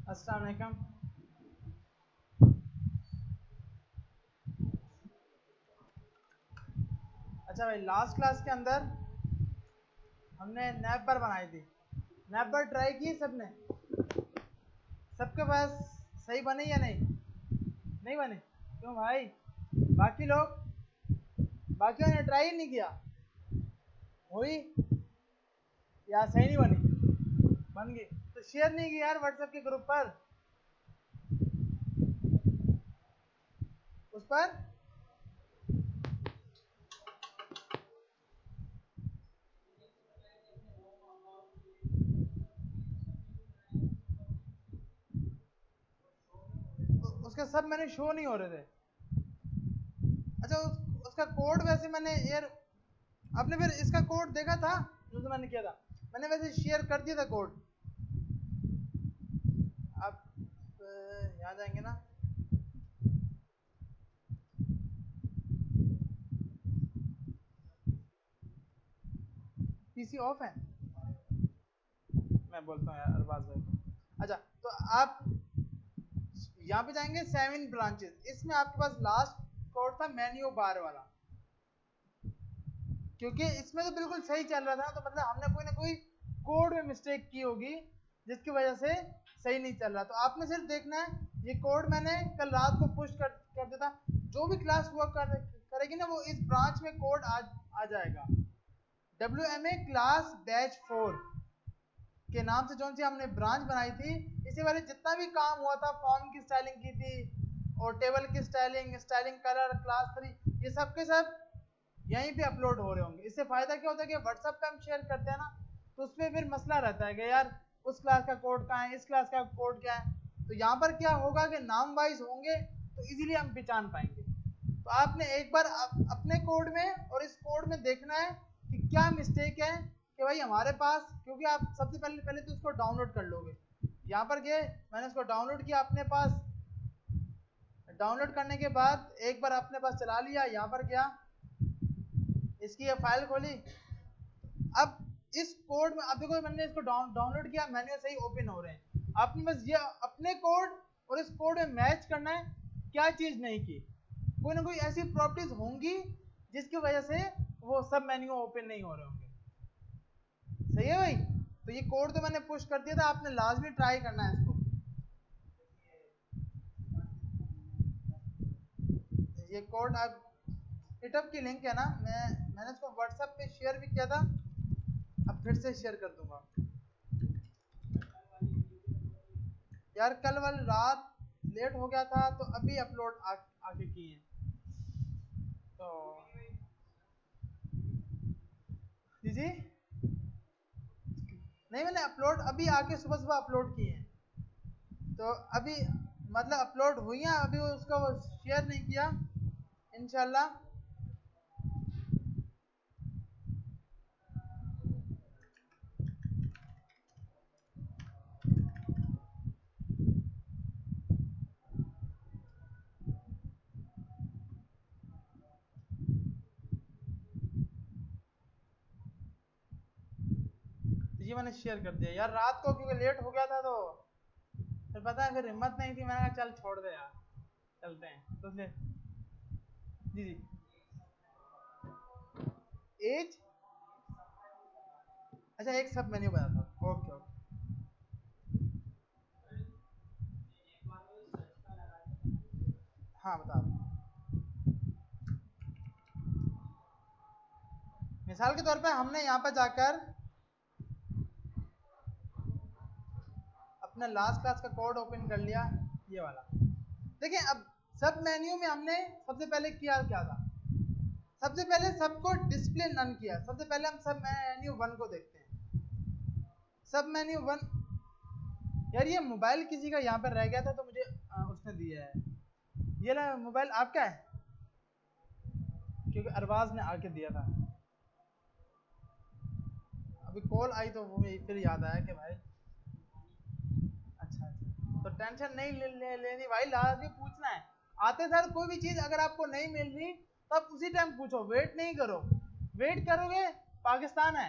अस्सलाम वालेकुम। अच्छा भाई, लास्ट क्लास के अंदर हमने नैप बार बनाई थी। नैप बार ट्राई की सबने? सबके पास सही बने या नहीं? नहीं बने? क्यों भाई? बाकी लोग, बाकियों ने ट्राई ही नहीं किया? हुई या सही नहीं बनी? बन गई तो शेयर नहीं की यार व्हाट्सएप के ग्रुप पर, उस पर। उसके सब मैंने शो नहीं हो रहे थे। अच्छा उसका कोड वैसे मैंने यार, आपने फिर इसका कोड देखा था जो मैंने किया था? मैंने वैसे शेयर कर दिया था कोड। आप यहाँ जाएंगे ना, पीसी ऑफ है? मैं बोलता हूँ यार अरबाज भाई को। अच्छा तो आप यहाँ पे जाएंगे 7 ब्रांचेस, इसमें आपके पास लास्ट कोड था मेन्यू बार वाला, क्योंकि इसमें तो बिल्कुल सही चल रहा था, तो मतलब हमने कोई ना कोई कोड में मिस्टेक की होगी जिसकी वजह से सही नहीं चल रहा। तो आपने सिर्फ देखना है, ये कोड मैंने कल रात को पुश कर देता, जो भी क्लास वर्क करेगी ना वो इस ब्रांच में कोड आ जाएगा। WMA क्लास बैच 4 के नाम से जो सी हमने ब्रांच बनाई थी, इसी वाले जितना भी काम हुआ था, फॉर्म की स्टाइलिंग की थी और टेबल की स्टाइलिंग कलर क्लास 3, ये सब के सब यहीं पे अपलोड हो रहे होंगे। इससे फायदा क्या होता है कि व्हाट्सएप पे हम शेयर करते हैं ना, तो उसमें फिर मसला रहता है कि यार उस क्लास का कोड कहाँ है, इस क्लास का कोड क्या है। तो यहाँ पर क्या होगा कि नाम वाइज होंगे तो इजीली हम पहचान पाएंगे। तो आपने एक बार अपने कोड में और इस कोड में देखना है कि क्या मिस्टेक है, कि भाई हमारे पास, क्योंकि आप सबसे पहले पहले तो उसको डाउनलोड कर लोगे। यहाँ पर गए, मैंने उसको डाउनलोड किया अपने पास। डाउनलोड करने के बाद एक बार अपने पास चला लिया, यहाँ पर गया, इसकी ये फाइल खोली। अब इस कोड में आप देखो, मैंने इसको डाउनलोड किया, मैन्युअल सही ओपन हो रहे हैं। आपने बस ये अपने कोड और इस कोड में मैच करना है, क्या चीज नहीं की। कोई ना कोई ऐसी प्रॉपर्टीज होंगी जिसकी वजह से वो सब मेन्यू ओपन नहीं हो रहे होंगे। सही है भाई? तो ये कोड तो मैंने पुश कर दिया था, आपने लाजमी ट्राई करना है इसको। ये कोड आप गिटहब की लिंक है ना, मैंने इसको व्हाट्सएप पे शेयर भी किया था, अब फिर से शेयर कर दूंगा। यार कल वाली रात लेट हो गया था तो अभी अपलोड आके की है। तो जी जी, नहीं मैंने अपलोड अभी आके सुबह सुबह अपलोड किए हैं। तो अभी मतलब अपलोड हुई है, अभी उसका वो शेयर नहीं किया। इंशाल्लाह ये मैंने शेयर कर दिया यार रात को, क्योंकि लेट हो गया था तो फिर पता है, फिर हिम्मत नहीं थी, मैंने कहा चल छोड़ दे यार, चलते हैं तो इसलिए। जी जी, एज, अच्छा एक सब मेन्यू बना था, ओके ओके। हाँ बता दो। मिसाल के तौर पे हमने यहाँ पर जाकर अपना लास्ट क्लास का कोड ओपन कर लिया, ये वाला। देखिए अब सब मेन्यू में हमने सबसे पहले किया क्या था, सबसे पहले सबको डिस्प्ले नन किया। सबसे पहले हम सब मेन्यू 1 को देखते हैं। सब मेन्यू 1, यार ये मोबाइल किसी का यहाँ पर रह गया था तो मुझे उसने दिया है। ये ना मोबाइल आपका है, क्योंकि अरबाज ने आके दिया था। अभी कॉल आई तो वो फिर याद आया कि भाई, अच्छा अच्छा, तो टेंशन नहीं लेनी भाई, लाजमी पूछना है। आते सर कोई भी चीज अगर आपको नहीं मिल रही तो आप उसी टाइम पूछो, वेट नहीं करो। वेट करोगे पाकिस्तान है,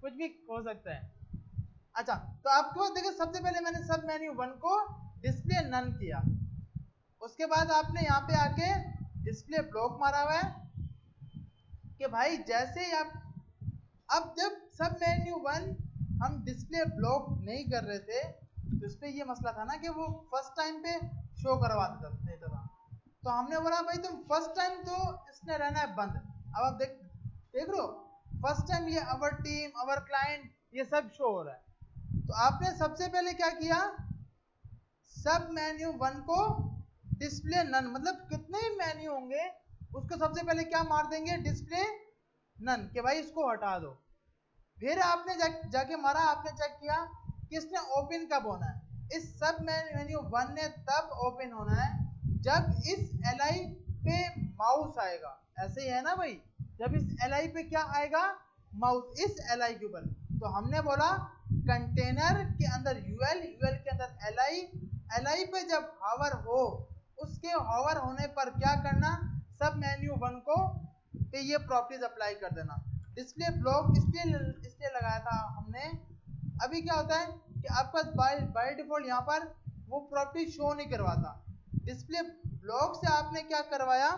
कुछ भी हो सकता है। अच्छा, तो आपको देखिए सबसे पहले मैंने सब मेन्यू 1 को डिस्प्ले नन किया, उसके बाद आपने यहाँ पे आके डिस्प्ले ब्लॉक मारा हुआ है कि भाई जैसे ही आप, अब जब सब मेन्यू 1 हम डिस्प्ले ब्लॉक नहीं कर रहे थे तो इस पे ये मसला था ना कि वो फर्स्ट टाइम पे शो करवा देता था, तो हमने बोला भाई तुम फर्स्ट टाइम तो इसने रहना है बंद। अब आप देख रहे हो फर्स्ट टाइम ये अवर टीम अवर क्लाइंट ये सब शो हो रहा है। तो आपने सबसे पहले क्या किया, सब मेन्यू 1 को डिस्प्ले नन, मतलब कितने मेन्यू होंगे उसको सबसे पहले क्या मार देंगे, डिस्प्ले नन, कि भाई इसको हटा दो। फिर आपने जाके मारा, आपने चेक किया कि इसने ओपन कब होना है। इस सब मेन्यू 1 ने तब ओपन होना है जब इस LI पे माउस आएगा, ऐसे ही है ना भाई, जब इस LI पे क्या आएगा, माउस इस LI के ऊपर। तो हमने बोला कंटेनर के अंदर UL के अंदर LI पे जब हावर हो, उसके हावर होने पर क्या करना, सब मेन्यू 1 को पे ये प्रॉपर्टीज अप्लाई कर देना। डिस्प्ले ब्लॉक इसलिए लगाया था हमने, अभी क्या होता है कि आपका बाय डिफॉल्ट यहाँ पर वो प्रॉपर्टी शो नहीं करवाता, डिस्प्ले ब्लॉक से आपने क्या करवाया,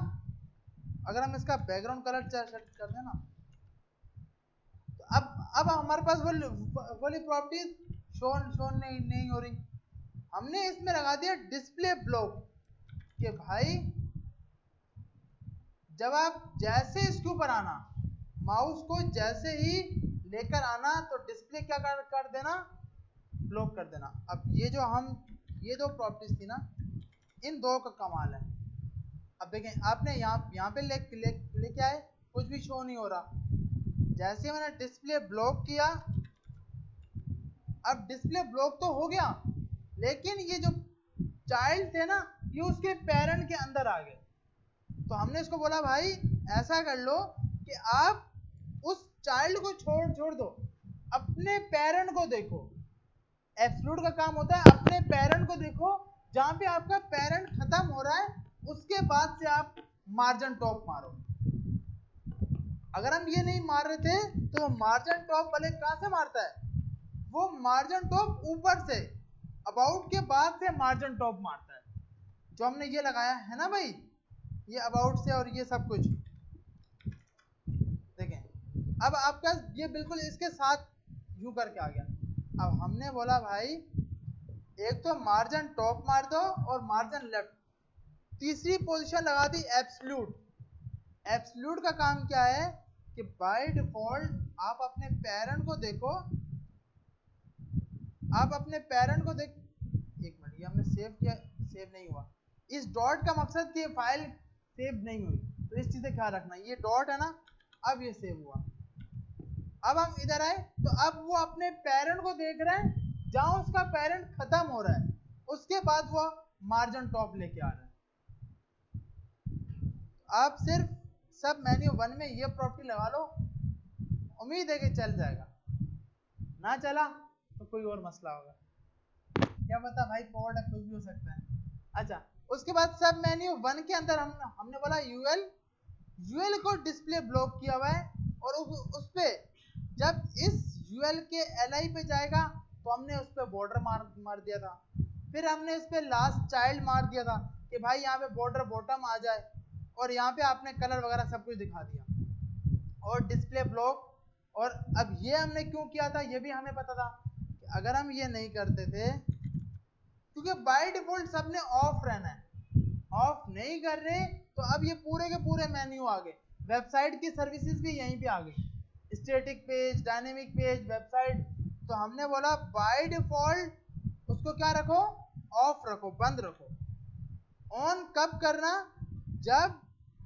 अगर हम इसका बैकग्राउंड कलर सेट कर दें ना, तो अब हमारे पास वाली प्रॉपर्टीज शो नहीं हो रही, हमने इसमें लगा दिया डिस्प्ले ब्लॉक कि भाई जब आप जैसे इसके ऊपर आना, माउस को जैसे ही लेकर आना तो डिस्प्ले क्या कर देना, ब्लॉक कर देना। अब ये दो प्रॉपर्टीज थी ना, इन दो का कमाल है। अब देखें आपने यहाँ पे लेके आए, कुछ भी शो नहीं हो रहा, जैसे मैंने डिस्प्ले ब्लॉक किया, अब डिस्प्ले ब्लॉक तो हो गया, लेकिन ये जो चाइल्ड थे ना ये उसके पेरेंट के अंदर आ गए। तो हमने इसको बोला भाई ऐसा कर लो कि आप उस चाइल्ड को छोड़ दो, अपने पेरेंट को देखो। एब्सोल्यूट का काम होता है अपने पेरेंट को देखो, जहां पे आपका पेरेंट खत्म हो रहा है उसके बाद से आप मार्जिन टॉप मारो। अगर हम ये नहीं मार रहे थे तो मार्जिन टॉप वाले कहां से मारता है, वो मार्जिन टॉप ऊपर से अबाउट के बाद से मार्जिन टॉप मारता है, जो हमने ये लगाया है ना भाई, ये अबाउट से और ये सब कुछ देखें। अब आपका ये बिल्कुल इसके साथ यू करके आ गया। अब हमने बोला भाई एक तो मार्जिन टॉप मार दो और मार्जिन लेफ्ट, तीसरी पोजीशन लगा दी एब्सोल्यूट। एब्सोल्यूट का काम क्या है कि बाय डिफॉल्ट आप अपने पेरेंट को देखो, आप अपने पेरेंट को देख, एक मिनट ये हमने सेव किया, सेव नहीं हुआ, इस डॉट का मकसद कि फाइल सेव नहीं हुई, तो इस चीज से ख्याल रखना, ये डॉट है ना, अब ये सेव हुआ। अब हम इधर आए तो अब वो अपने पेरेंट को देख रहे हैं, जहां उसका पेरेंट खत्म हो रहा है उसके बाद वो मार्जिन टॉप लेके आ रहा है। आप सिर्फ सब मेन्यू 1 में ये प्रॉपर्टी लगा लो, उम्मीद है कि चल जाएगा, ना चला तो कोई और मसला होगा, क्या पता भाई पोर्ट है, कुछ भी हो सकता है। अच्छा, उसके बाद सब मेन्यू 1 के अंदर हमने बोला यूएल को डिस्प्ले ब्लॉक किया हुआ है, और उस पे जब इस यूएल के LI पे जाएगा तो हमने उस पे बॉर्डर मार दिया था। फिर हमने इस पे लास्ट चाइल्ड मार दिया था कि भाई यहाँ पे बॉर्डर बॉटम आ जाए, और यहाँ पे आपने कलर वगैरह सब कुछ दिखा दिया और डिस्प्ले ब्लॉक। और अब ये हमने क्यों किया था, ये भी हमें पता था कि अगर हम ये नहीं करते थे, क्योंकि बाय डिफॉल्ट सबने ऑफ रहना है, ऑफ नहीं कर रहे तो अब ये पूरे के पूरे मेन्यू आ गए, वेबसाइट की सर्विसेज भी यहीं पे आ गई, static page, dynamic page, website. तो हमने बोला बाय डिफॉल्ट उसको क्या रखो, ऑफ रखो, बंद रखो। ऑन कब करना, जब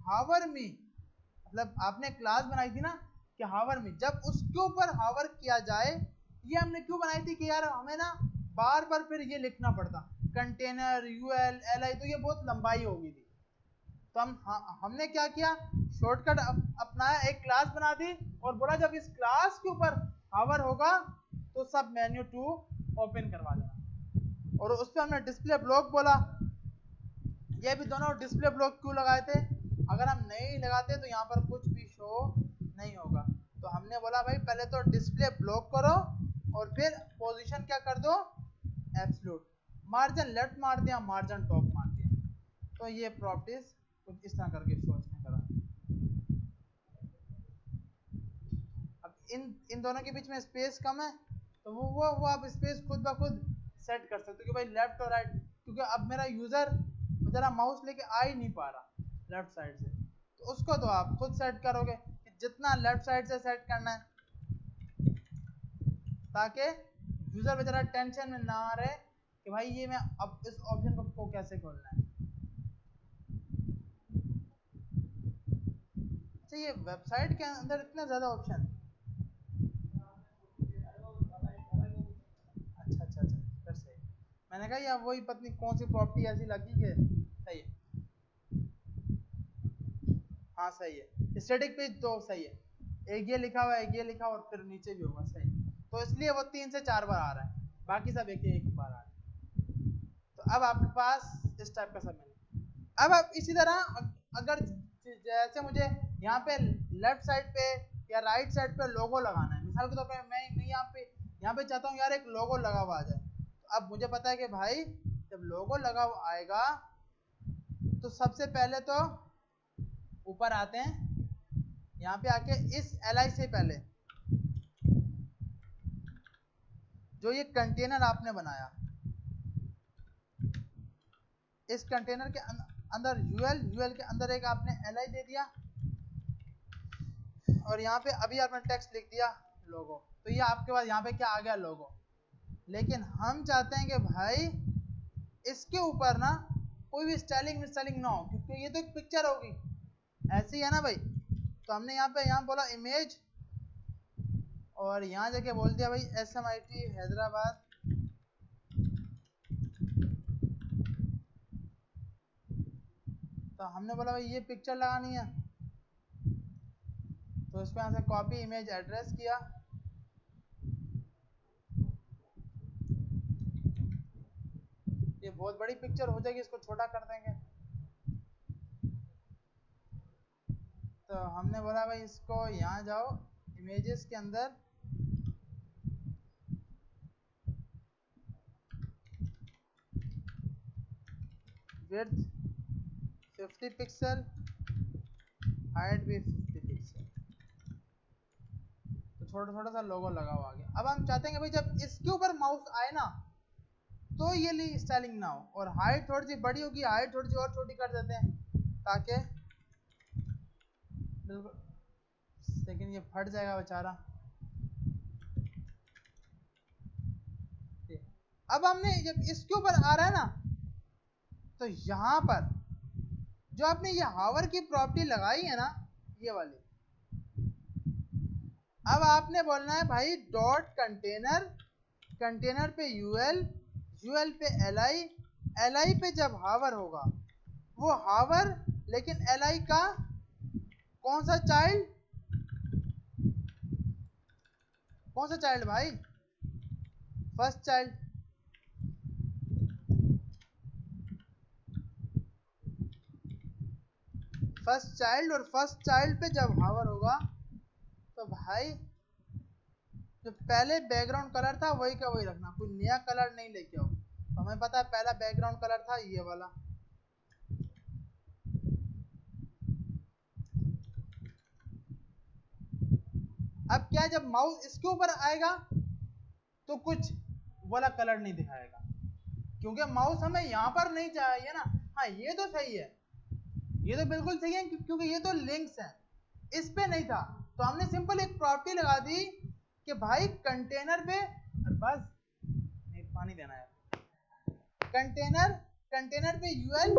हावर में, मतलब आपने क्लास बनाई थी ना कि हावर में, जब उसके ऊपर हावर किया जाए। ये हमने क्यों बनाई थी कि यार हमें ना बार बार फिर ये लिखना पड़ता, कंटेनर UL LI, तो ये बहुत लंबाई होगी थी। तो हमने क्या किया, शॉर्टकट अपनाया, एक क्लास बना दी और बोला जब इस क्लास के ऊपर हावर होगा तो सब मेन्यू 2 ओपन करवा देना, और उस पर हमने डिस्प्ले ब्लॉक बोला। ये भी दोनों डिस्प्ले ब्लॉक क्यों लगाए थे, अगर हम नहीं लगाते तो यहाँ पर कुछ भी शो नहीं होगा। तो हमने बोला भाई पहले तो डिस्प्ले ब्लॉक करो और फिर पोजीशन क्या कर दो, एब्सोल्यूट, मार्जिन लेफ्ट मार दिया, मार्जिन टॉप मार दिया। तो ये प्रॉपर्टीज कुछ इस तरह करके सोचने करा। अब इन दोनों के बीच में स्पेस कम है, तो वो आप स्पेस खुद ब खुद सेट कर सकते हो कि भाई लेफ्ट और राइट, क्योंकि अब मेरा यूजर जरा माउस लेके आ ही नहीं पा रहा लेफ्ट साइड से, तो उसको तो आप खुद सेट करोगे कि जितना लेफ्ट साइड से सेट करना है, ताकि यूजर बेचारा टेंशन में ना रहे कि भाई ये मैं अब इस ऑप्शन को कैसे खोलना है। अच्छा, ये वेबसाइट के अंदर इतना ज्यादा ऑप्शन, अच्छा, फिर सही। मैंने कहा यार वही पत्नी कौन सी प्रॉपर्टी ऐसी लगी कि सही है। हाँ सही है, स्टैटिक पेज तो सही है, एक ये लिखा हुआ है, एक ये लिखा और फिर नीचे भी होगा, सही, तो इसलिए वो 3 से 4 बार आ रहा है, बाकी सब एक बार आ रहा है। तो अब आपके पास इस टाइप का सब है। अब आप इसी तरह अगर जैसे मुझे यहाँ पे लेफ्ट साइड पे या राइट साइड पे लोगो लगाना है, मिसाल के तौर पे मैं यहाँ पे चाहता हूँ यार एक लोगो लगा हुआ आ जाए, तो अब मुझे पता है कि भाई जब लोगो लगा हुआ आएगा तो सबसे पहले तो ऊपर आते हैं, यहाँ पे आके इस LI से पहले जो ये कंटेनर आपने बनाया, इस कंटेनर के अंदर UL के अंदर एक आपने LI दे दिया, और यहाँ पे अभी आपने टेक्स्ट लिख दिया लोगो, तो ये आपके पास यहाँ पे क्या आ गया, लोगो। लेकिन हम चाहते हैं कि भाई इसके ऊपर ना कोई भी स्टाइलिंग ना हो, क्योंकि ये तो एक पिक्चर होगी, ऐसी है ना भाई। तो हमने यहाँ बोला इमेज, और यहाँ जाके बोल दिया भाई SMIT हैदराबाद, तो हमने बोला भाई ये पिक्चर लगानी है, तो इसको यहाँ से कॉपी इमेज एड्रेस किया, ये बहुत बड़ी पिक्चर हो जाएगी, इसको छोटा कर देंगे। तो हमने बोला भाई इसको यहाँ जाओ इमेजेस के अंदर, विड्थ 50 पिक्सल, हाइट भी 50 पिक्सल, तो छोटा सा लोगो लगा हुआ आ गया। अब हम चाहते हैं कि भाई जब इसके ऊपर माउस आए ना तो ये स्टाइलिंग ना हो, और हाइट थोड़ी सी बड़ी होगी, हाइट थोड़ी सी और छोटी कर देते हैं ताकि बिल्कुल, लेकिन ये फट जाएगा बेचारा। अब हमने जब इसके ऊपर आ रहा है ना, तो यहाँ पर जो आपने ये हावर की प्रॉपर्टी लगाई है ना, ये वाली, अब आपने बोलना है भाई डॉट कंटेनर, कंटेनर पे UL पे LI पे जब हावर होगा वो हावर, लेकिन LI का कौन सा चाइल्ड भाई, फर्स्ट चाइल्ड। और फर्स्ट चाइल्ड पे जब हावर होगा तो भाई जो पहले बैकग्राउंड कलर था वही का वही रखना, कोई नया कलर नहीं लेके आओ। तो हमें पता है पहला बैकग्राउंड कलर था ये वाला। अब क्या, जब माउस इसके ऊपर आएगा तो कुछ वाला कलर नहीं दिखाएगा, क्योंकि माउस हमें यहाँ पर नहीं चाहिए ना। हाँ ये तो सही है, ये तो बिल्कुल सही है, क्योंकि ये तो लिंक्स है, इस पे नहीं था, तो हमने सिंपल एक प्रॉपर्टी लगा दी कि भाई कंटेनर पे, बस नहीं पानी देना है, कंटेनर पे UL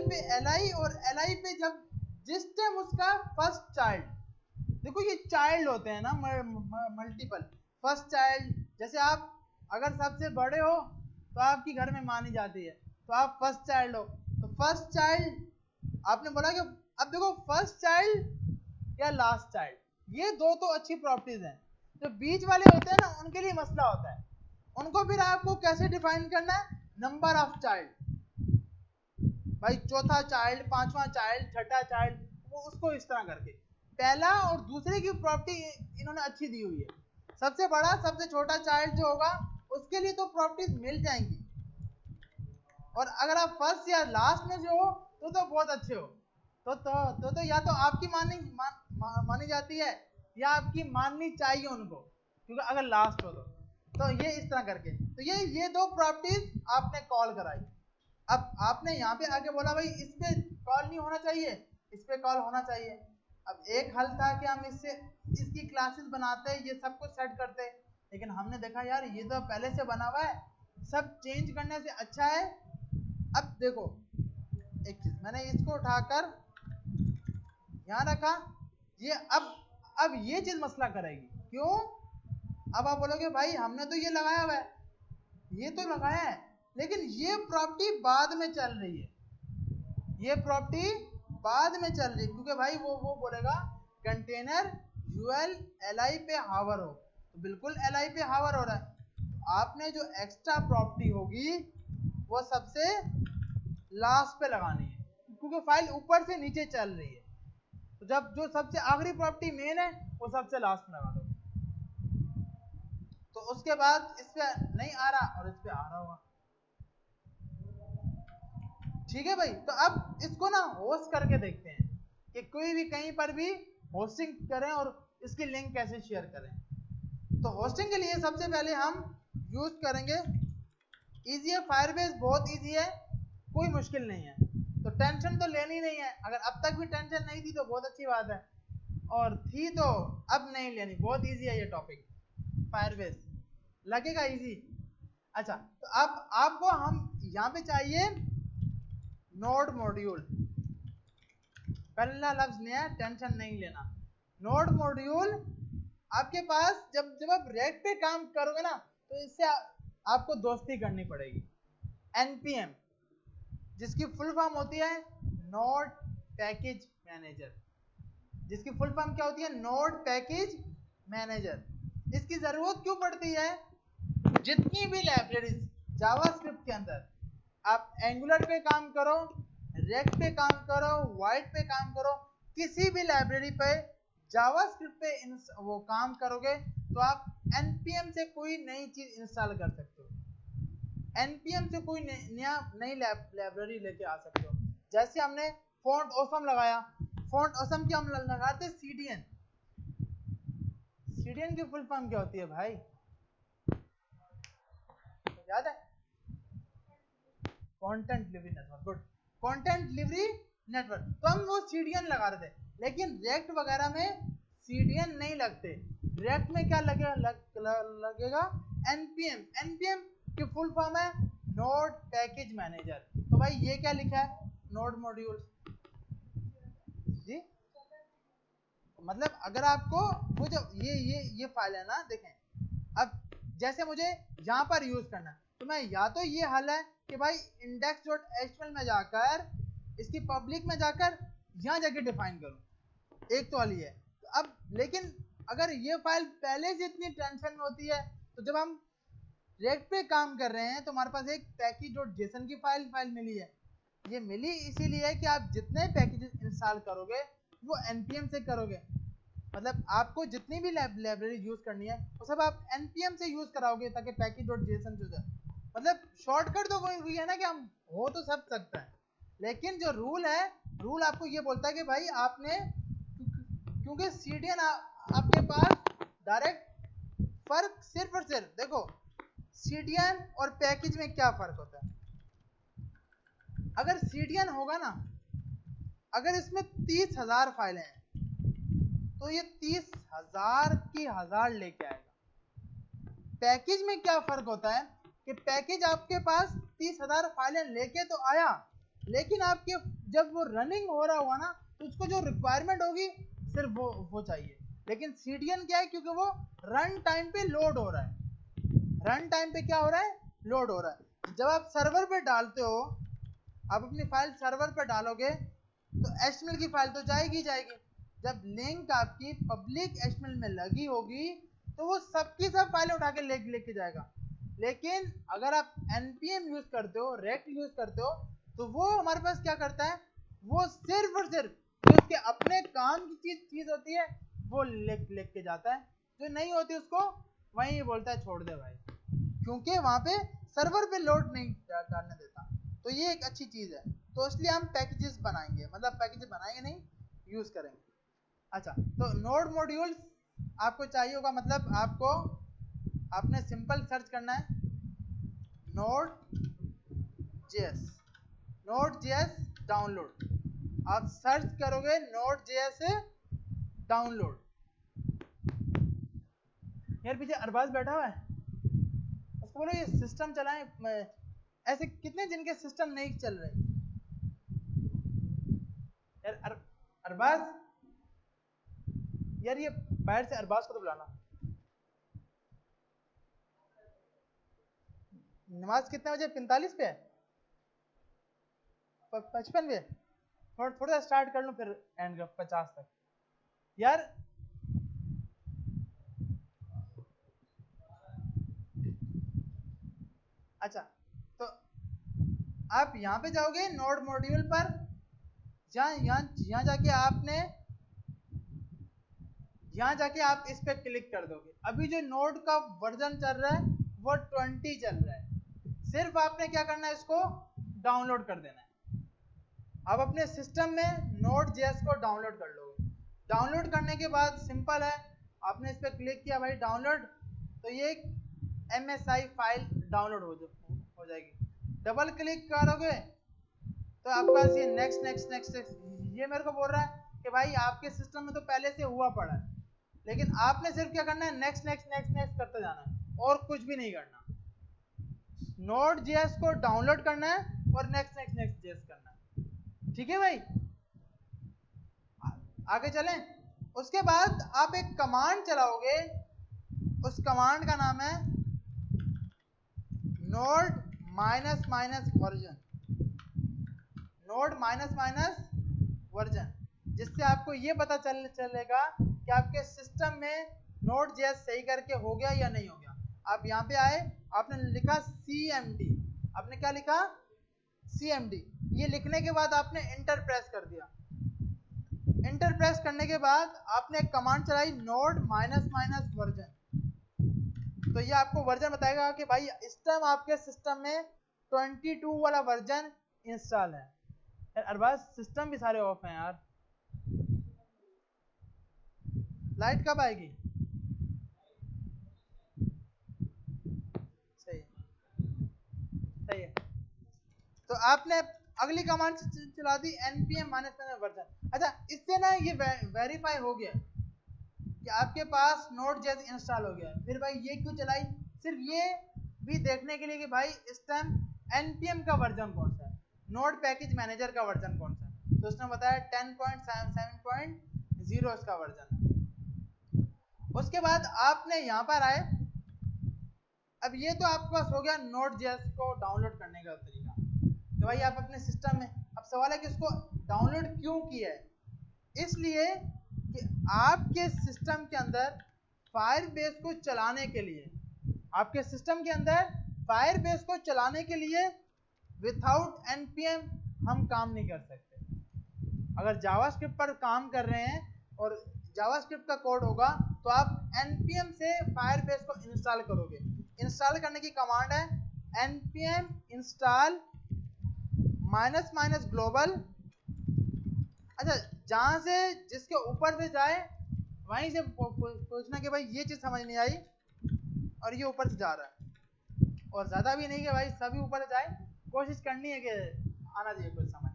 पे LI, और LI पे जब जिस टाइम उसका फर्स्ट चाइल्ड, देखो ये चाइल्ड होते हैं ना मल्टीपल, फर्स्ट चाइल्ड, जैसे आप अगर सबसे बड़े हो तो आपकी घर में मानी जाती है, तो आप फर्स्ट चाइल्ड हो, तो फर्स्ट चाइल्ड आपने बोला कि अब देखो फर्स्ट चाइल्ड या लास्ट चाइल्ड, ये दो तो अच्छी प्रॉपर्टीज हैं। जो बीच वाले होते हैं ना उनके लिए मसला होता है, उनको फिर आपको कैसे डिफाइन करना है, नंबर ऑफ चाइल्ड, भाई चौथा चाइल्ड, पांचवा चाइल्ड, छठा चाइल्ड, वो उसको इस तरह करके, पहला और दूसरे की प्रॉपर्टी इन्होंने अच्छी दी हुई है, सबसे बड़ा सबसे छोटा चाइल्ड जो होगा उसके लिए तो प्रॉपर्टीज मिल जाएंगी, और अगर आप फर्स्ट या लास्ट में जो हो तो बहुत अच्छे हो, तो या तो आपकी मानी जाती है या आपकी माननी चाहिए उनको, क्योंकि अगर लास्ट हो तो ये इस तरह करके, तो ये दो प्रॉपर्टीज आपने कॉल कराई। अब आपने यहाँ पे आके बोला भाई इस पे कॉल नहीं होना चाहिए, इस पे कॉल होना चाहिए। अब एक हल था कि हम इसकी क्लासेस बनाते, ये सब कुछ सेट करते, लेकिन हमने देखा यार ये तो पहले से बना हुआ है, सब चेंज करने से अच्छा है। अब देखो एक चीज मैंने इसको उठाकर यहाँ रखा, ये अब ये चीज मसला करेगी, क्यों? अब आप बोलोगे भाई हमने तो ये लगाया हुआ है, ये तो लगाया है, लेकिन ये प्रॉपर्टी बाद में चल रही है, ये प्रॉपर्टी बाद में चल रही है, क्योंकि भाई वो बोलेगा कंटेनर यूएल एलआई पे हावर हो, तो बिल्कुल एलआई पे हावर हो रहा है, तो आपने जो एक्स्ट्रा प्रॉपर्टी होगी वो सबसे लास्ट पे लगानी है, क्योंकि फाइल ऊपर से नीचे चल रही है, तो जब जो सबसे आखिरी प्रॉपर्टी मेन है वो सबसे लास्ट में लगा दो, तो उसके बाद इस पे नहीं आ रहा और इस पे आ रहा होगा। ठीक है भाई, तो अब इसको ना होस्ट करके देखते हैं कि कोई भी कहीं पर भी होस्टिंग करें और इसकी लिंक कैसे शेयर करें। तो होस्टिंग के लिए सबसे पहले हम यूज करेंगे इजी है, फायरबेस बहुत इजी है, कोई मुश्किल नहीं है, तो टेंशन तो लेनी नहीं है, अगर अब तक भी टेंशन नहीं थी तो बहुत अच्छी बात है, और थी तो अब नहीं लेनी, बहुत इजी है ये टॉपिक, फायरबेस लगेगा इजी। अच्छा, तो अब आपको हम यहाँ पे चाहिए नोड मॉड्यूल, पहला लफ्ज नहीं है, टेंशन नहीं लेना, नोड मॉड्यूल आपके पास जब आप रेक पे काम करोगे ना तो इससे आपको दोस्ती करनी पड़ेगी। एनपीएम जिसकी फुल फॉर्म होती है नोड पैकेज मैनेजर, जिसकी फुल फॉर्म क्या होती है? Node package manager. इसकी जरूरत क्यों पड़ती है? जितनी भी लाइब्रेरीज जावास्क्रिप्ट के अंदर, आप एंगुलर पे काम करो, रेक्ट पे काम करो, वाइट पे काम करो, किसी भी लाइब्रेरी पे जावास्क्रिप्ट पे वो काम करोगे तो आप npm से कोई नई चीज इंस्टॉल कर सकते हो, npm से कोई नई लाइब्रेरी लेके आ सकते हो। जैसे हमने फॉन्ट ऑसम लगाया, फॉन्ट ऑसम की हम लगाते सीडीएन, सीडीएन की फुल फॉर्म क्या होती है भाई, याद है? Content delivery network, good, content delivery network. तो हम वो सीडीएन लगा रहे थे, लेकिन रेक्ट वगैरह में सीडीएन नहीं लगते, रेक्ट में क्या लगेगा npm, npm की फुल फॉर्म है नोड पैकेज मैनेजर। तो भाई ये क्या लिखा है? नोड मॉड्यूल जी, मतलब अगर आपको वो जो ये फाइल है ना, देखें अब जैसे मुझे यहाँ पर यूज करना है तो मैं या तो ये हल है कि भाई index.html में जाकर इसकी पब्लिक में जाकर यहाँ जाके डिफाइन करूँ, एक तो वाली है। तो अब लेकिन अगर ये फाइल पहले से इतनी टेंशन में होती है तो जब हम रेक्ट पे काम कर रहे हैं तो हमारे पास एक पैकेज.json की फाइल मिली है, ये मिली इसीलिए है कि आप जितने पैकेजेस इंस्टॉल करोगे वो npm से करोगे, मतलब आपको जितनी भी लाइब्रेरी यूज करनी है वो सब आप npm से यूज कराओगे ताकि पैकेज.json से, मतलब शॉर्टकट तो वही है ना कि हम हो तो सब सकता है, लेकिन जो रूल है, रूल आपको ये बोलता है कि भाई आपने, क्योंकि सीडीएन आपके पास डायरेक्ट फर्क सिर्फ और सिर्फ देखो सीडीएन और पैकेज में क्या फर्क होता है। अगर सीडीएन होगा ना, अगर इसमें 30,000 फाइलें हैं तो ये 30,000 की 1000 लेके आएगा। पैकेज में क्या फर्क होता है कि पैकेज आपके पास 30,000 फाइलें लेके तो आया, लेकिन आपके जब वो रनिंग हो रहा हुआ ना तो उसको जो रिक्वायरमेंट होगी सिर्फ वो चाहिए, लेकिन सीडीएन क्या है, क्योंकि वो रन टाइम पे लोड हो रहा है, रन टाइम पे क्या हो रहा है? लोड हो रहा है। जब आप सर्वर पे डालते हो, आप अपनी फाइल सर्वर पे डालोगे तो HTML की फाइल तो जाएगी जाएगी, जब लिंक आपकी पब्लिक HTML में लगी होगी तो वो सबकी सब फाइलें उठा के लेके जाएगा, लेकिन अगर आप npm यूज करते हो, रेक्ट यूज करते हो, तो वो हमारे पास क्या करता है, वो सिर्फ और सिर्फ जो उसके अपने काम की चीज होती है वो लिख के जाता है, जो नहीं होती उसको वहीं ये बोलता है छोड़ दे भाई, क्योंकि वहां पे सर्वर पे लोड नहीं डालने देता। तो ये एक अच्छी चीज है, तो इसलिए हम पैकेजेस बनाएंगे, मतलब पैकेजेस बनाएंगे नहीं, यूज करेंगे। अच्छा, तो नोड मॉड्यूल्स आपको चाहिए होगा, मतलब आपने सिंपल सर्च करना है नोड जेएस डाउनलोड। आप सर्च करोगे नोड जेएस डाउनलोड। यार पीछे अरबाज बैठा हुआ है, उसको बोलो ये सिस्टम चलाएं। ऐसे कितने जिनके सिस्टम नहीं चल रहे यार। अरबाज यार, ये बाहर से अरबाज को तो बुलाना। नमाज कितने बजे? 45 पे है, 55 पे। थोड़ा स्टार्ट कर लूं फिर एंड 50 तक यार। अच्छा, तो आप यहाँ पे जाओगे नोड मॉड्यूल पर, यहाँ जाके आप इस पे क्लिक कर दोगे। अभी जो नोड का वर्जन चल रहा है वो 20 चल रहा है। सिर्फ आपने क्या करना है, इसको डाउनलोड कर देना है। आप अपने सिस्टम में नोड जेएस को डाउनलोड कर लोगे। डाउनलोड करने के बाद सिंपल है, आपने इस पर क्लिक किया भाई डाउनलोड, तो ये एक MSI फाइल डाउनलोड हो जाएगी। डबल क्लिक करोगे तो आपके पास ये नेक्स्ट ये मेरे को बोल रहा है कि भाई आपके सिस्टम में तो पहले से हुआ पड़ा है, लेकिन आपने सिर्फ क्या करना है, नेक्स्ट करते जाना है और कुछ भी नहीं करना। नोड जेएस को डाउनलोड करना है और नेक्स्ट जेएस करना है। ठीक है भाई, आगे चलें। उसके बाद आप एक कमांड चलाओगे, उस कमांड का नाम है node minus version. Node minus version, जिससे आपको ये पता चलेगा कि आपके सिस्टम में नोड जेएस सही करके हो गया या नहीं हो गया। आप यहाँ पे आए, आपने लिखा CMD, आपने क्या लिखा CMD। ये लिखने के बाद आपने इंटर प्रेस कर दिया। इंटर प्रेस करने के बाद आपने एक कमांड चलाई नोड माइनस वर्जन। तो ये आपको वर्जन बताएगा कि भाई इस टाइम आपके सिस्टम में 22 वाला वर्जन इंस्टॉल है। अरबाज सिस्टम भी सारे ऑफ हैं यार, लाइट कब आएगी? सही है। तो आपने अगली कमांड चला दी npm -, वर्जन। अच्छा, इससे ना ये वेरीफाई हो गया कि आपके पास नोड जेएस इंस्टॉल हो गया। फिर भाई ये क्यों चलाई? सिर्फ ये भी देखने के लिए कि भाई इस टाइम npm का वर्जन कौन सा है, नोड पैकेज मैनेजर का वर्जन कौन सा है। तो उसने बताया 10.7.0 इसका वर्जन है। उसके बाद आपने यहाँ पर आए, अब ये तो आपके पास हो गया नोड जेएस को डाउनलोड करने का तरीका। तो भाई आप अपने सिस्टम में, अब सवाल है कि उसको डाउनलोड क्यों किया है? इसलिए कि आपके सिस्टम के अंदर फायरबेस को चलाने के लिए, आपके सिस्टम के अंदर फायरबेस को चलाने के लिए विदाउट npm हम काम नहीं कर सकते। अगर जावास्क्रिप्ट पर काम कर रहे हैं और जावास्क्रिप्ट का कोड होगा तो आप npm से फायरबेस को इंस्टॉल करोगे। इंस्टॉल करने की कमांड है npm install -- global। अच्छा, जहां से जिसके ऊपर से जाए वहीं से पूछना कि भाई ये चीज समझ नहीं आई और ये ऊपर से जा रहा है, और ज्यादा भी नहीं कि भाई सभी ऊपर से जाए, कोशिश करनी है कि आना चाहिए कुछ समझ।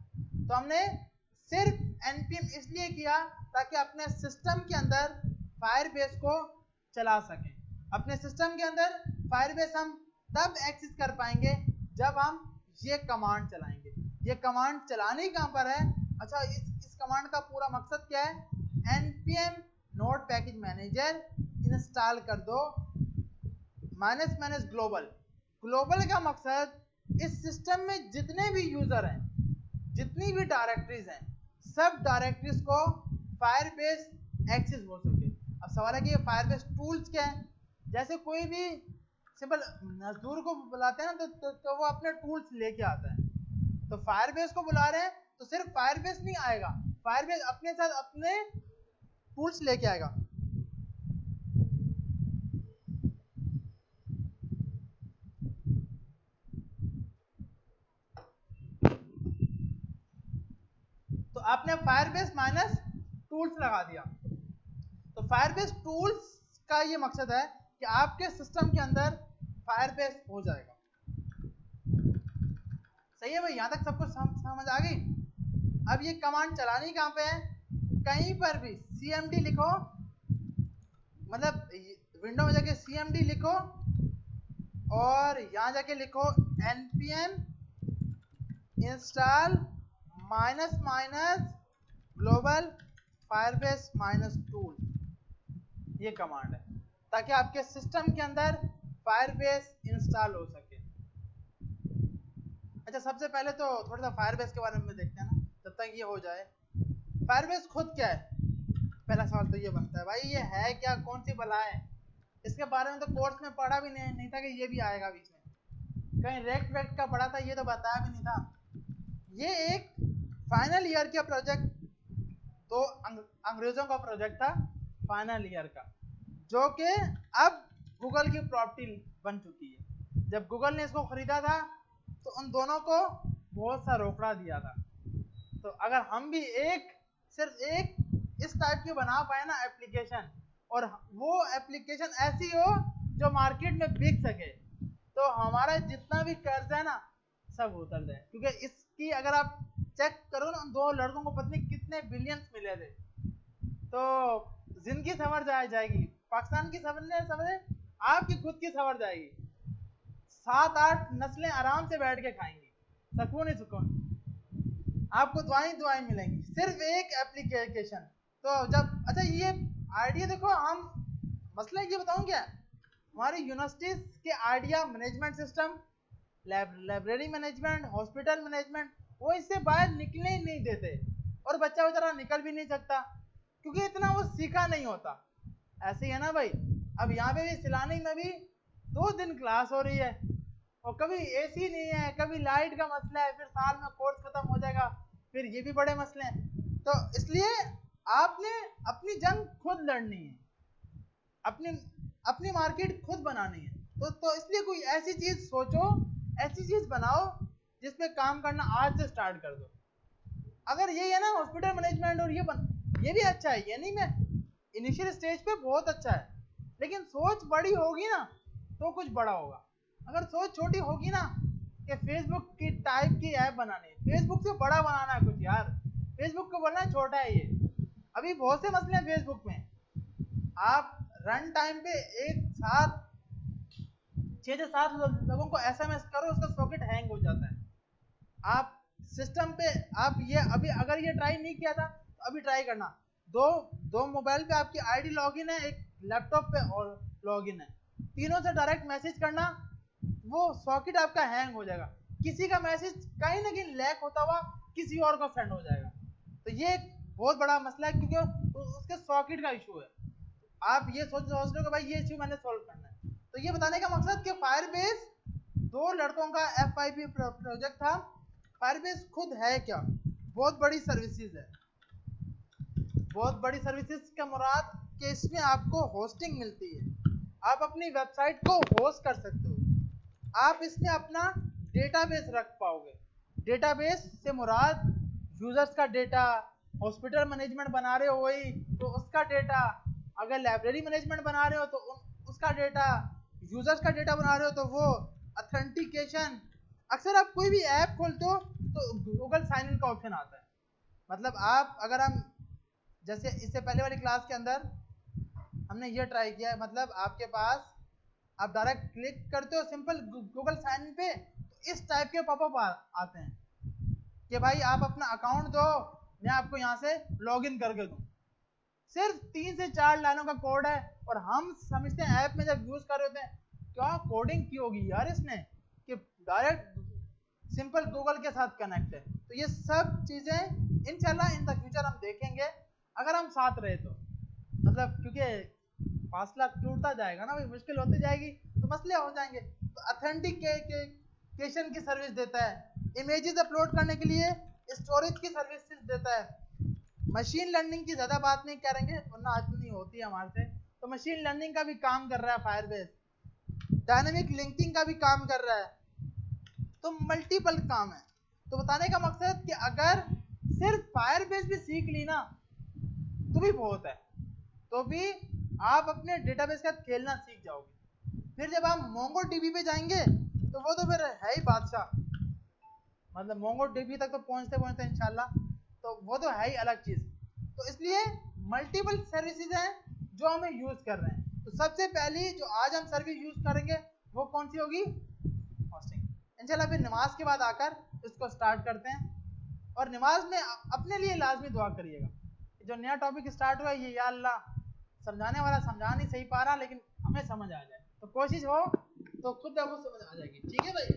तो हमने सिर्फ npm इसलिए किया ताकि अपने सिस्टम के अंदर फायरबेस को चला सकें। अपने सिस्टम के अंदर फायरबेस हम तब एक्सेस कर पाएंगे जब हम ये कमांड चलाएंगे। ये कमांड चलाने ही कहां पर है? अच्छा, इस कमांड का पूरा मकसद क्या है? npm node package manager install कर दो -- ग्लोबल। ग्लोबल का मकसद इस सिस्टम में जितने भी यूजर हैं, जितनी भी डायरेक्टरीज हैं, सब डायरेक्टरीज को फायरबेस एक्सेस हो सके। अब सवाल है कि ये फायरबेस टूल्स क्या है? जैसे कोई भी सिंपल मजदूर को बुलाते हैं ना, तो वो अपने टूल्स लेके आता है। तो फायरबेस को बुला रहे हैं तो सिर्फ फायरबेस नहीं आएगा, फायरबेस अपने साथ अपने टूल्स लेके आएगा। आपने फायरबेस माइनस टूल्स लगा दिया। तो फायरबेस टूल्स का ये मकसद है कि आपके सिस्टम के अंदर फायरबेस हो जाएगा। सही है भाई, यहां तक सबको समझ आ गई। अब ये कमांड चलानी कहां पे है, कहीं पर भी cmd लिखो, मतलब विंडो में जाके cmd लिखो और यहां जाके लिखो npm install minus minus global Firebase minus tool, ये कमांड है ताकि आपके सिस्टम के अंदर फायरबेस इंस्टॉल हो सके। अच्छा, सबसे पहले तो थोड़ा सा फायरबेस के बारे में देखते हैं ना, जब तक ये हो जाए। फायरबेस खुद क्या है, पहला सवाल तो ये बनता है भाई ये है क्या, कौन सी बला है। इसके बारे में तो कोर्स में पढ़ा भी नहीं था कि ये भी आएगा बीच में, कहीं रेक्ट वेक्ट का पढ़ा था, ये तो बताया भी नहीं था। ये एक फाइनल ईयर का प्रोजेक्ट, तो अंग्रेजों का प्रोजेक्ट था फाइनल ईयर का, जो कि अब गूगल की प्रॉपर्टी बन चुकी है। जब गूगल ने इसको खरीदा था तो उन दोनों को बहुत सा रोकड़ा दिया था। तो अगर हम भी सिर्फ एक इस टाइप की बना पाए ना एप्लीकेशन, और वो एप्लीकेशन ऐसी हो जो मार्केट में बिक सके, तो हमारा जितना भी कर्ज है ना सब उतर जाए। क्योंकि इसकी अगर आप चेक करो ना, दो लड़कों को पता नहीं कितने बिलियंस मिले थे, तो जिंदगी संवर जाएगी, पाकिस्तान की समझे आपकी खुद की संवर जाएगी, 7-8 नस्लें आराम से बैठ के खाएंगी, सुकून ही सुकून, आपको दुआएं मिलेंगी, सिर्फ एक एप्लीकेशन। तो जब अच्छा ये आइडिया देखो, हम मसला ये बताऊं क्या, हमारी यूनिवर्सिटीज के idea management system, library management, hospital management, वो इससे बाहर निकलने ही नहीं देते, और बच्चा बेचारा निकल भी नहीं सकता क्योंकि इतना वो सीखा नहीं होता। ऐसे ही है ना भाई, अब यहाँ पे भी सिलानी में भी 2 दिन क्लास हो रही है, और कभी एसी नहीं है, कभी लाइट का मसला है, फिर साल में कोर्स खत्म हो जाएगा, फिर ये भी बड़े मसले हैं। तो इसलिए आपने अपनी जंग खुद लड़नी है, अपनी मार्केट खुद बनानी है। तो इसलिए कोई ऐसी चीज सोचो, ऐसी चीज बनाओ जिसमें काम करना आज से स्टार्ट कर दो। अगर ये है ना हॉस्पिटल मैनेजमेंट, और ये भी अच्छा है, ये नहीं, मैं इनिशियल स्टेज पे बहुत अच्छा है, लेकिन सोच बड़ी होगी ना तो कुछ बड़ा होगा। अगर सोच छोटी होगी ना कि फेसबुक की टाइप की ऐप बनानी है, फेसबुक से बड़ा बनाना है कुछ यार, फेसबुक को बोलना है छोटा है ये। अभी बहुत से मसले हैं फेसबुक में, आप रन टाइम पे एक साथ 6 से 7 लोगों को एसएमएस करो, उसका सॉकेट हैंग हो जाता है। आप सिस्टम पे आप ये अभी अगर ये ट्राई नहीं किया था तो अभी ट्राई करना, दो मोबाइल पे आपकी आईडी लॉगिन है, एक लैपटॉप पे और लॉगिन है, तीनों से डायरेक्ट मैसेज करना, वो सॉकेट आपका हैंग हो जाएगा, किसी का मैसेज कहीं ना कहीं लैग होता हुआ किसी और को सेंड हो जाएगा। तो ये एक बहुत बड़ा मसला है क्योंकि उसके सॉकेट का इशू है। आप ये सोच रहे हो भाई ये इशू मैंने सॉल्व करना है। तो ये बताने का मकसद कि फायरबेस 2 लड़कों का FIP प्रोजेक्ट था। फायरबेस खुद है क्या, बहुत बड़ी सर्विसेज है, बहुत बड़ी सर्विसेज का मुराद कि इसमें आपको होस्टिंग मिलती है, आप अपनी वेबसाइट को होस्ट कर सकते हो, आप इसमें अपना डेटाबेस रख पाओगे। डेटाबेस से मुराद यूजर्स का डेटा, हॉस्पिटल मैनेजमेंट बना रहे हो वही तो उसका डेटा, अगर लाइब्रेरी मैनेजमेंट बना रहे हो तो उसका डेटा, यूजर्स का डेटा बना रहे हो तो वो, ऑथेंटिकेशन। अक्सर आप कोई भी ऐप खोलते हो तो गूगल साइन इन का ऑप्शन आता है, मतलब आप अगर हम जैसे इससे पहले वाली क्लास के अंदर हमने ये ट्राई किया है, मतलब आपके पास आप डायरेक्ट क्लिक करते हो सिंपल गूगल साइन इन पे, तो इस टाइप के पॉपअप आते हैं कि भाई आप अपना अकाउंट दो, मैं आपको यहाँ से लॉगिन करके दूं। सिर्फ 3 से 4 लाइनों का कोड है, और हम समझते हैं ऐप में जब यूज कर रहे होते हैं क्या कोडिंग की होगी यार इसने, कि डायरेक्ट सिंपल गूगल के साथ कनेक्ट है। तो ये सब चीजें इंशाल्लाह इन द फ्यूचर हम देखेंगे अगर हम साथ रहे तो, मतलब क्योंकि फासला टूटता जाएगा ना, मुश्किल होती जाएगी तो मसले हो जाएंगे। तो ऑथेंटिकेशन की सर्विस देता है, इमेजेस अपलोड करने के लिए स्टोरेज की सर्विसेज देता है, मशीन लर्निंग की ज्यादा बात नहीं करेंगे वरना आज नहीं होती है हमारे से, तो मशीन लर्निंग का भी काम कर रहा है फायरबेस, डायनेमिक लिंकिंग का भी काम कर रहा है, तो मल्टीपल काम है। तो बताने का मकसद कि अगर सिर्फ फायरबेस भी सीख ली ना तो भी बहुत है, तो भी आप अपने डेटाबेस के साथ खेलना सीख जाओगे। फिर जब आप मोंगो डीबी पे जाएंगे तो वो तो फिर है ही बादशाह, मतलब मोंगो डीबी तक तो पहुंचते पहुंचते इंशाल्लाह, तो वो तो है ही अलग चीज। तो इसलिए मल्टीपल सर्विसेज हैं जो हमें यूज कर रहे हैं। तो सबसे पहली जो आज हम सर्विस यूज करेंगे वो कौन सी होगी? होस्टिंग। इंशाल्लाह फिर नमाज के बाद आकर इसको स्टार्ट करते हैं, और नमाज में अपने लिए लाजमी दुआ करिएगा। जो नया टॉपिक स्टार्ट हुआ है ये या अल्लाह समझाने वाला समझा नहीं सही पा रहा, लेकिन हमें समझ आ जाए, तो कोशिश हो तो खुद ब खुद समझ आ जाएगी। ठीक है भाई,